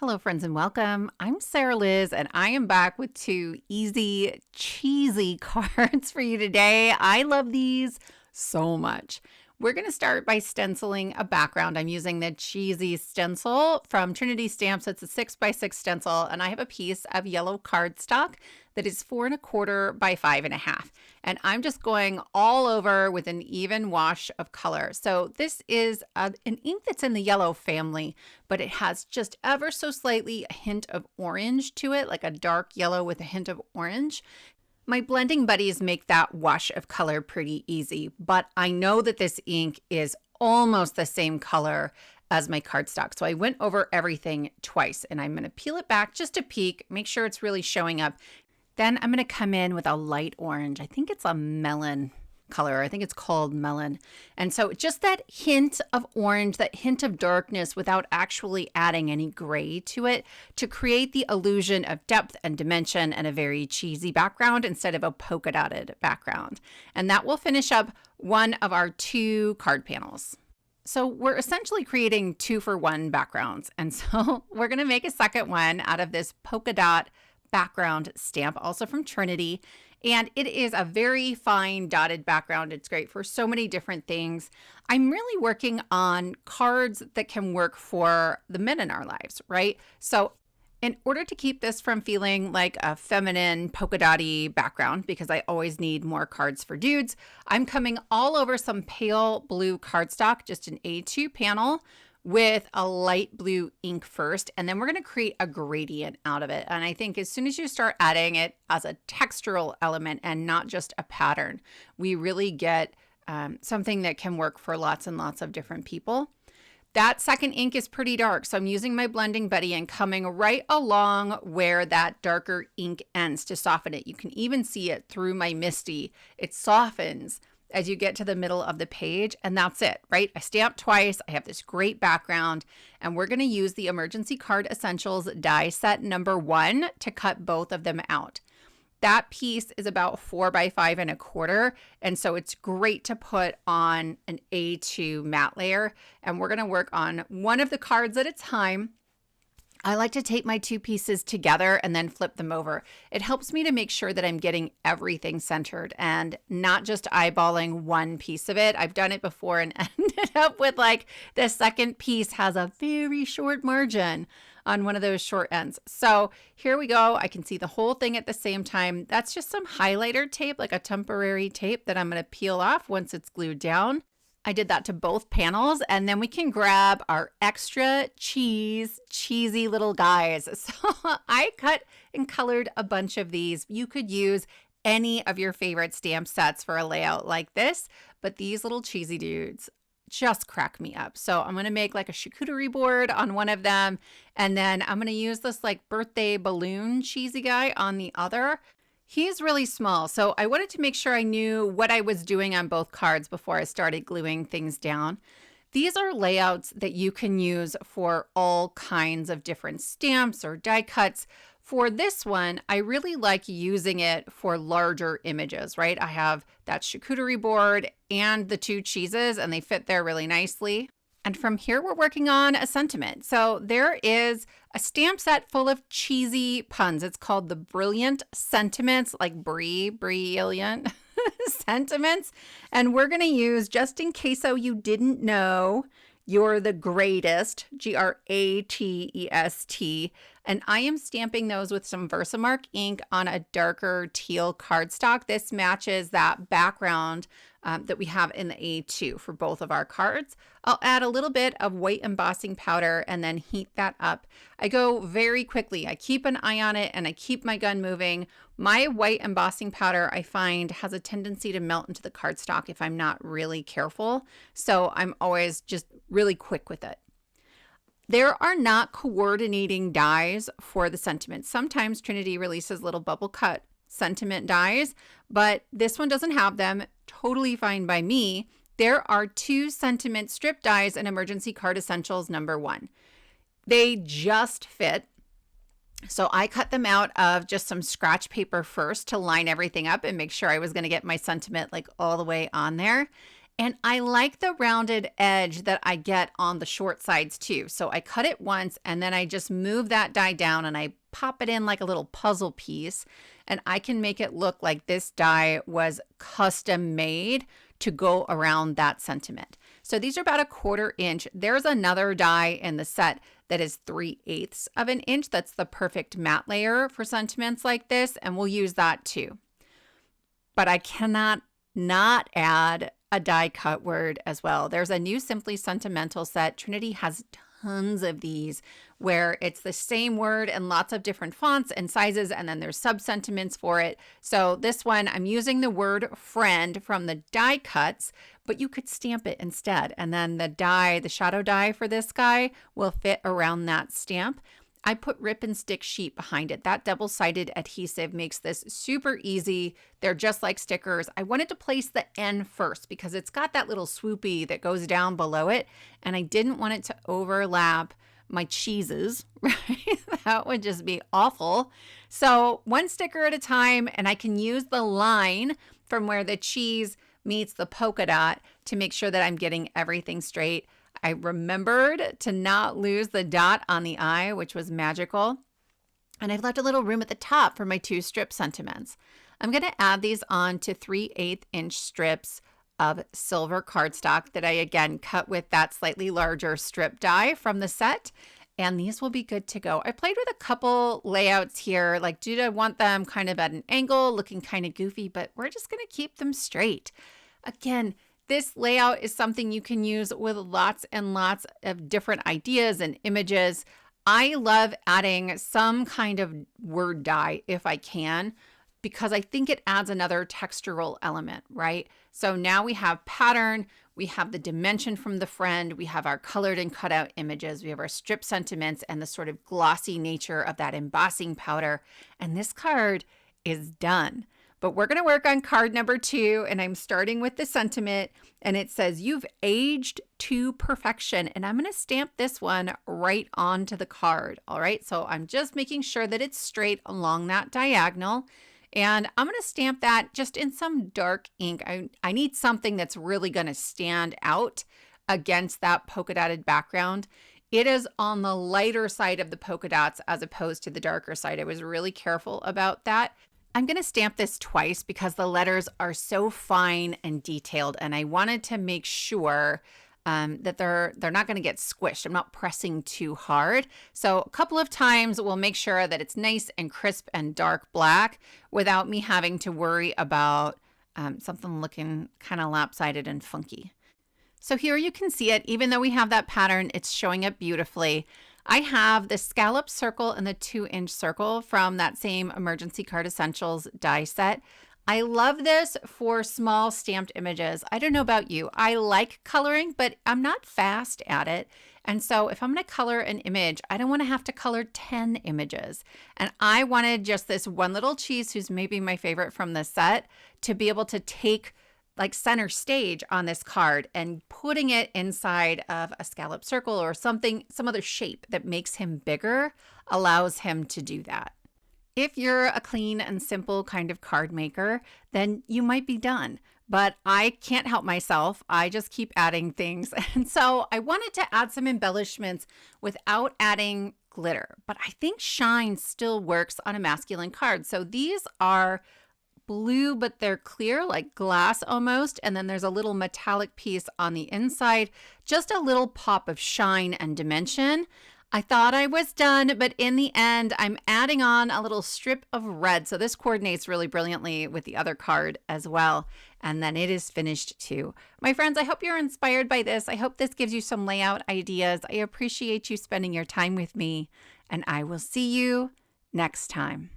Hello, friends, and welcome. I'm Sarah Liz, and I am back with two easy, cheesy cards for you today. I love these so much. We're going to start by stenciling a background. I'm using the Cheesey stencil from Trinity Stamps. It's a 6x6 stencil, and I have a piece of yellow cardstock that is 4 1/4 by 5 1/2. And I'm just going all over with an even wash of color. So this is an ink that's in the yellow family, but it has just ever so slightly a hint of orange to it, like a dark yellow with a hint of orange. My blending buddies make that wash of color pretty easy, but I know that this ink is almost the same color as my cardstock. So I went over everything twice, and I'm going to peel it back just a peek, make sure it's really showing up. Then I'm going to come in with a light orange. I think it's a melon color. I think it's called melon. And so just that hint of orange, that hint of darkness without actually adding any gray to it to create the illusion of depth and dimension and a very cheesy background instead of a polka dotted background. And that will finish up one of our 2 card panels. So we're essentially creating 2-for-1 backgrounds. And so we're going to make a second one out of this polka dot background stamp, also from Trinity. And it is a very fine dotted background. It's great for so many different things. I'm really working on cards that can work for the men in our lives, right? So in order to keep this from feeling like a feminine polka dotty background, because I always need more cards for dudes, I'm coming all over some pale blue cardstock, just an A2 panel with a light blue ink first, and then we're going to create a gradient out of it. And I think as soon as you start adding it as a textural element and not just a pattern, we really get something that can work for lots and lots of different people. That second ink is pretty dark, so I'm using my blending buddy and coming right along where that darker ink ends to soften it. You can even see it through my MISTI. It softens as you get to the middle of the page, and that's it, right? I stamped twice. I have this great background, and we're going to use the Emergency Card Essentials die set number 1 to cut both of them out. That piece is about 4 by 5 1/4, and so it's great to put on an A2 matte layer, and we're going to work on one of the cards at a time. I like to tape my 2 pieces together and then flip them over. It helps me to make sure that I'm getting everything centered and not just eyeballing one piece of it. I've done it before and ended up with like the second piece has a very short margin on one of those short ends. So here we go. I can see the whole thing at the same time. That's just some highlighter tape, like a temporary tape that I'm going to peel off once it's glued down. I did that to both panels, and then we can grab our extra cheesy little guys. So I cut and colored a bunch of these. You could use any of your favorite stamp sets for a layout like this, but these little cheesy dudes just crack me up. So I'm going to make like a charcuterie board on one of them, and then I'm going to use this like birthday balloon cheesy guy on the other. He's really small, so I wanted to make sure I knew what I was doing on both cards before I started gluing things down. These are layouts that you can use for all kinds of different stamps or die cuts. For this one, I really like using it for larger images, right? I have that charcuterie board and the 2 cheeses, and they fit there really nicely. And from here, we're working on a sentiment. So there is a stamp set full of cheesy puns. It's called the Brie-lliant Sentiments, like Brie-lliant Sentiments. And we're going to use, just in case so you didn't know, you're the greatest, GRATEST. And I am stamping those with some Versamark ink on a darker teal cardstock. This matches that background that we have in the A2 for both of our cards. I'll add a little bit of white embossing powder and then heat that up. I go very quickly. I keep an eye on it and I keep my gun moving. My white embossing powder, I find, has a tendency to melt into the cardstock if I'm not really careful. So I'm always just really quick with it. There are not coordinating dies for the sentiment. Sometimes Trinity releases little bubble cut sentiment dies, but this one doesn't have them. Totally fine by me. There are 2 sentiment strip dies in Emergency Card Essentials number 1. They just fit. So I cut them out of just some scratch paper first to line everything up and make sure I was going to get my sentiment like all the way on there. And I like the rounded edge that I get on the short sides too. So I cut it once and then I just move that die down and I pop it in like a little puzzle piece, and I can make it look like this die was custom made to go around that sentiment. So these are about 1/4 inch. There's another die in the set that is 3/8 of an inch. That's the perfect matte layer for sentiments like this, and we'll use that too. But I cannot not add a die cut word as well. There's a new Simply Sentimental set. Trinity has tons of these where it's the same word and lots of different fonts and sizes, and then there's sub-sentiments for it. So this one, I'm using the word friend from the die cuts, but you could stamp it instead. And then the die, the shadow die for this guy will fit around that stamp. I put rip and stick sheet behind it. That double-sided adhesive makes this super easy. They're just like stickers. I wanted to place the N first because it's got that little swoopy that goes down below it, and I didn't want it to overlap my cheeses, right? That would just be awful. So one sticker at a time, and I can use the line from where the cheese meets the polka dot to make sure that I'm getting everything straight. I remembered to not lose the dot on the eye, which was magical. And I've left a little room at the top for my 2 strip sentiments. I'm going to add these on to 3/8 inch strips of silver cardstock that I again cut with that slightly larger strip die from the set. And these will be good to go. I played with a couple layouts here, like do I want them kind of at an angle, looking kind of goofy, but we're just going to keep them straight. Again, this layout is something you can use with lots and lots of different ideas and images. I love adding some kind of word die if I can, because I think it adds another textural element, right? So now we have pattern, we have the dimension from the friend, we have our colored and cut out images, we have our strip sentiments and the sort of glossy nature of that embossing powder. And this card is done. But we're going to work on card number 2, and I'm starting with the sentiment, and it says, "You've aged to perfection." And I'm going to stamp this one right onto the card. All right, so I'm just making sure that it's straight along that diagonal, and I'm going to stamp that just in some dark ink. I need something that's really going to stand out against that polka dotted background. It is on the lighter side of the polka dots as opposed to the darker side. I was really careful about that. I'm going to stamp this twice because the letters are so fine and detailed, and I wanted to make sure that they're not going to get squished. I'm not pressing too hard. So a couple of times we'll make sure that it's nice and crisp and dark black without me having to worry about something looking kind of lopsided and funky. So here you can see it. Even though we have that pattern, it's showing up beautifully. I have the scallop circle and the 2-inch circle from that same Emergency Card Essentials die set. I love this for small stamped images. I don't know about you. I like coloring, but I'm not fast at it. And so if I'm going to color an image, I don't want to have to color 10 images. And I wanted just this one little cheese, who's maybe my favorite from the set, to be able to take like center stage on this card, and putting it inside of a scallop circle or something, some other shape that makes him bigger allows him to do that. If you're a clean and simple kind of card maker, then you might be done. But I can't help myself. I just keep adding things. And so I wanted to add some embellishments without adding glitter. But I think shine still works on a masculine card. So these are blue, but they're clear, like glass almost. And then there's a little metallic piece on the inside, just a little pop of shine and dimension. I thought I was done, but in the end, I'm adding on a little strip of red. So this coordinates really brilliantly with the other card as well. And then it is finished too. My friends, I hope you're inspired by this. I hope this gives you some layout ideas. I appreciate you spending your time with me, and I will see you next time.